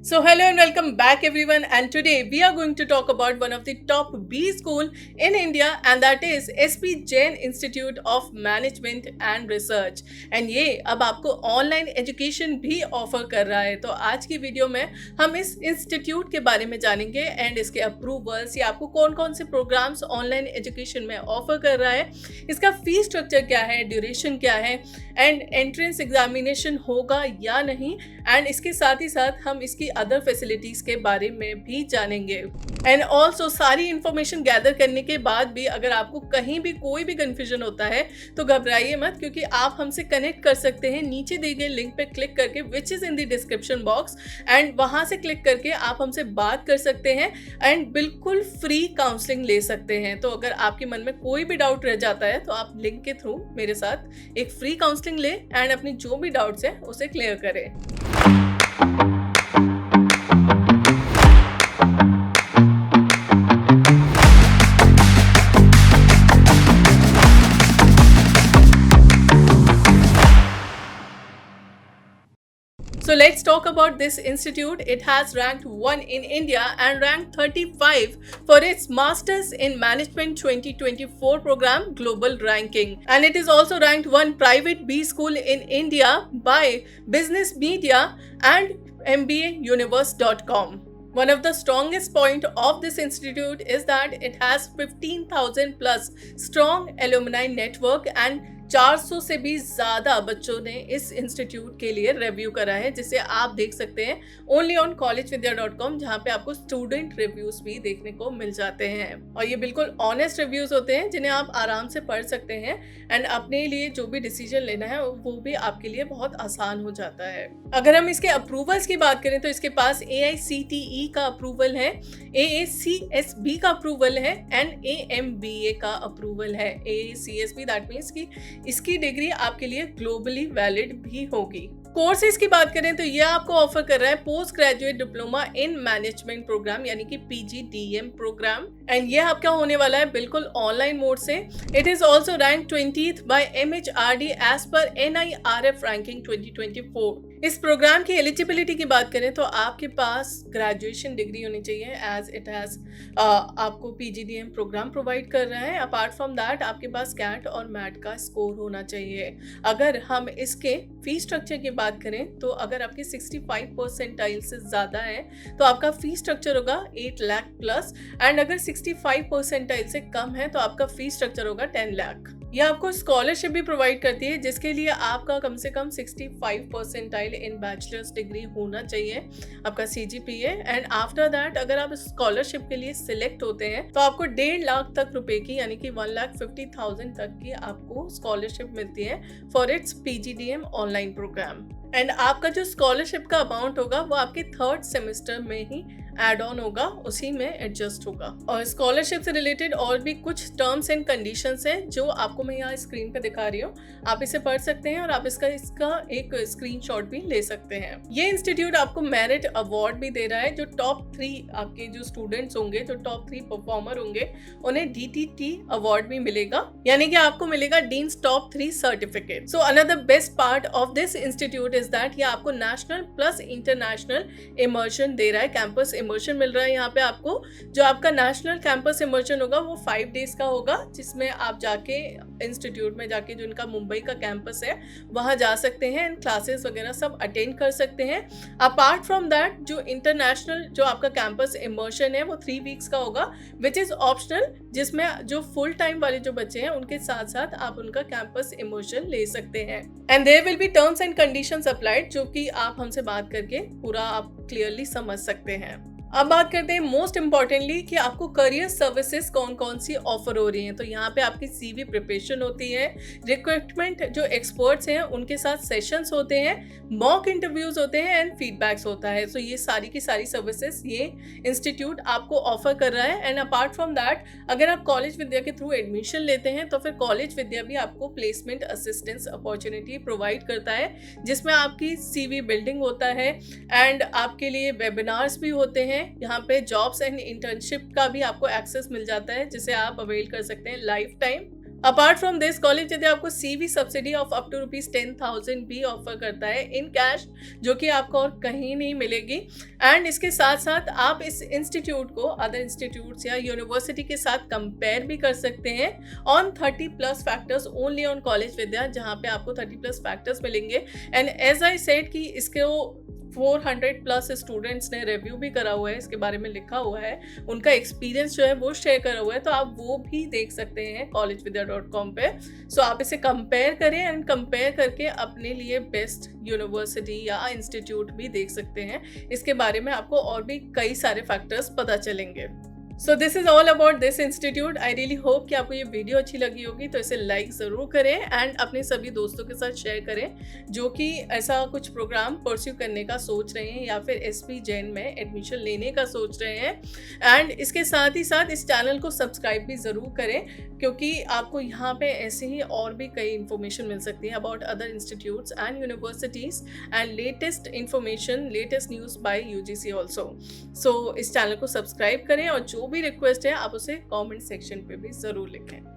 So hello and welcome back everyone, and today we are going to talk about one of the top B school in India, and that is SP Jain Institute of Management and Research। and ये अब आपको online education भी offer कर रहा है। तो आज की वीडियो में हम इस इंस्टीट्यूट के बारे में जानेंगे एंड इसके अप्रूवल्स, या आपको कौन कौन से प्रोग्राम्स ऑनलाइन एजुकेशन में ऑफर कर रहा है, इसका फी स्ट्रक्चर क्या है, ड्यूरेशन क्या है, एंड एंट्रेंस एग्जामिनेशन होगा या नहीं, एंड इसके साथ ही साथ हम इसकी अदर फैसिलिटीज के बारे में भी जानेंगे। एंड ऑल्सो सारी इंफॉर्मेशन गैदर करने के बाद भी अगर आपको कहीं भी कोई भी कंफ्यूजन होता है तो घबराइए मत, क्योंकि आप हमसे कनेक्ट कर सकते हैं नीचे दिए गए लिंक पे क्लिक करके, which is in the description box, and वहां से क्लिक करके आप हमसे बात कर सकते हैं एंड बिल्कुल फ्री काउंसलिंग ले सकते हैं। तो अगर आपके मन में कोई भी डाउट रह जाता है तो आप लिंक के थ्रू मेरे साथ एक फ्री काउंसलिंग ले एंड अपनी जो भी डाउट्स है उसे क्लियर करें। So let's talk about this institute. It has ranked 1 in India and ranked 35 for its Masters in Management 2024 program global ranking. And it is also ranked 1 private B school in India by Business Media and MBAuniverse.com. One of the strongest point of this institute is that it has 15,000 plus strong alumni network, and 400 से भी ज़्यादा बच्चों ने इस institute के लिए review करा है, जिसे आप देख सकते हैं ओनली ऑन collegevidya.com, जहाँ पे आपको स्टूडेंट रिव्यूज भी देखने को मिल जाते हैं। और ये बिल्कुल ऑनेस्ट रिव्यूज होते हैं जिन्हें आप आराम से पढ़ सकते हैं एंड अपने लिए जो भी डिसीजन लेना है वो भी आपके लिए बहुत आसान हो जाता है। अगर हम इसके अप्रूवल्स की बात करें तो इसके पास AICTE का अप्रूवल है, AACSB का अप्रूवल है एंड AMBA का अप्रूवल है। AACSB दैट मीन्स कि इसकी डिग्री आपके लिए ग्लोबली वैलिड भी होगी। कोर्सेज की बात करें तो ये आपको ऑफर कर रहा है post graduate diploma in management program, यानी कि PGDM प्रोग्राम, एंड ये आपका होने वाला है बिल्कुल ऑनलाइन मोड से। It is also rank 20th by MHRD as per NIRF ranking 2024। इस प्रोग्राम की एलिजिबिलिटी की बात करें तो आपके पास ग्रेजुएशन डिग्री होनी चाहिए, एज इट हैज आपको PGDM प्रोग्राम प्रोवाइड कर रहा है। अपार्ट फ्रॉम दैट आपके पास कैट और मैट का स्कोर होना चाहिए। अगर हम इसके फी स्ट्रक्चर की बात करें तो अगर आपकी 65 परसेंटाइल से ज़्यादा है तो आपका फी स्ट्रक्चर होगा 8 लाख प्लस, एंड अगर 65 परसेंटाइल से कम है तो आपका फी स्ट्रक्चर होगा 10 लाख। यह आपको स्कॉलरशिप भी प्रोवाइड करती है, जिसके लिए आपका कम से कम 65 परसेंटाइल इन बैचलर्स डिग्री होना चाहिए, आपका CGPA, एंड आफ्टर दैट अगर आप स्कॉलरशिप के लिए सिलेक्ट होते हैं तो आपको 1.5 लाख तक रुपए की, यानी कि 1,50,000 तक की आपको स्कॉलरशिप मिलती है for its PGDM online program. And आपका जो स्कॉलरशिप का अमाउंट होगा वो आपके 3rd सेमेस्टर में ही एड ऑन होगा, उसी में एडजस्ट होगा। और स्कॉलरशिप से रिलेटेड और भी कुछ टर्म्स एंड कंडीशंस हैं जो आपको मैं यहाँ स्क्रीन पे दिखा रही हूँ, आप इसे पढ़ सकते हैं और आप इसका एक स्क्रीनशॉट भी ले सकते हैं। ये इंस्टीट्यूट आपको मेरिट अवार्ड भी दे रहा है। जो टॉप 3 आपके जो स्टूडेंट्स होंगे, जो टॉप 3 परफॉर्मर होंगे, उन्हें DTT अवार्ड भी मिलेगा, यानी कि आपको मिलेगा deans top 3 certificate. So another best part of this institute is that ये आपको नेशनल प्लस इंटरनेशनल इमर्शन दे रहा है, कैंपस इमर्शन मिल रहा है। यहाँ पे आपको जो आपका नेशनल कैंपस इमर्शन होगा वो 5 डेज का होगा, जिसमें आप जाके इंस्टीट्यूट में जाके, जो इनका मुंबई का कैंपस है, वहाँ जा सकते हैं एंड क्लासेस वगैरह सब अटेंड कर सकते हैं। अपार्ट फ्रॉम दैट जो इंटरनेशनल जो आपका कैंपस इमर्शन है वो 3 वीक्स का होगा, विच इज ऑप्शनल, जिसमें जो फुल टाइम वाले जो बच्चे हैं उनके साथ साथ आप उनका कैंपस इमर्शन ले सकते हैं। And there will be terms and conditions applied, जो कि आप हमसे बात करके पूरा आप क्लियरली समझ सकते हैं। अब बात करते हैं मोस्ट इम्पॉर्टेंटली कि आपको करियर सर्विसेज कौन कौन सी ऑफर हो रही हैं। तो यहाँ पे आपकी CV प्रिपरेशन होती है, रिक्रूटमेंट जो एक्सपर्ट्स हैं उनके साथ सेशंस होते हैं, मॉक इंटरव्यूज होते हैं एंड फीडबैक्स होता है। सो ये सारी की सारी सर्विसेज ये इंस्टीट्यूट आपको ऑफर कर रहा है। एंड अपार्ट फ्रॉम दैट अगर आप कॉलेज विद्या के थ्रू एडमिशन लेते हैं तो फिर कॉलेज विद्या भी आपको प्लेसमेंट असिस्टेंस अपॉर्चुनिटी प्रोवाइड करता है, जिसमें आपकी CV बिल्डिंग होता है एंड आपके लिए वेबिनार्स भी होते हैं। यहाँ पे जॉब्स एंड इंटर्नशिप का भी आपको एक्सेस मिल जाता है, जिसे आप अवेल कर सकते हैं lifetime. Apart from this college यदि आपको CV subsidy of up to ₹10,000 भी ऑफर करता है इन कैश, जो कि आपको और कहीं नहीं मिलेगी। एंड इसके साथ साथ आप इस इंस्टीट्यूट को अदर इंस्टीट्यूट्स या यूनिवर्सिटी के साथ कंपेयर भी कर सकते हैं on 30+ factors only on college Vidya, जहाँ पे आपको 30+ फैक्टर्स मिलेंगे। एंड एज आई सेड कि इसके 400+ स्टूडेंट्स ने रिव्यू भी करा हुआ है, इसके बारे में लिखा हुआ है, उनका एक्सपीरियंस जो है वो शेयर करा हुआ है, तो आप वो भी देख सकते हैं collegevidya.com पे। सो आप इसे कंपेयर करें एंड कंपेयर करके अपने लिए बेस्ट यूनिवर्सिटी या इंस्टीट्यूट भी देख सकते हैं। इसके बारे में आपको और भी कई सारे फैक्टर्स पता चलेंगे। So this is all about this institute. I really hope कि आपको ये वीडियो अच्छी लगी होगी, तो इसे लाइक ज़रूर करें एंड अपने सभी दोस्तों के साथ शेयर करें जो कि ऐसा कुछ प्रोग्राम परस्यू करने का सोच रहे हैं या फिर एसपी जैन में एडमिशन लेने का सोच रहे हैं। एंड इसके साथ ही साथ इस चैनल को सब्सक्राइब भी ज़रूर करें, क्योंकि आपको यहाँ पे ऐसे ही और भी कई इन्फॉर्मेशन मिल सकती है about other institutes and universities and latest information, latest news by UGC also. So इस चैनल को सब्सक्राइब करें और जो भी रिक्वेस्ट है आप उसे कमेंट सेक्शन पे भी ज़रूर लिखें।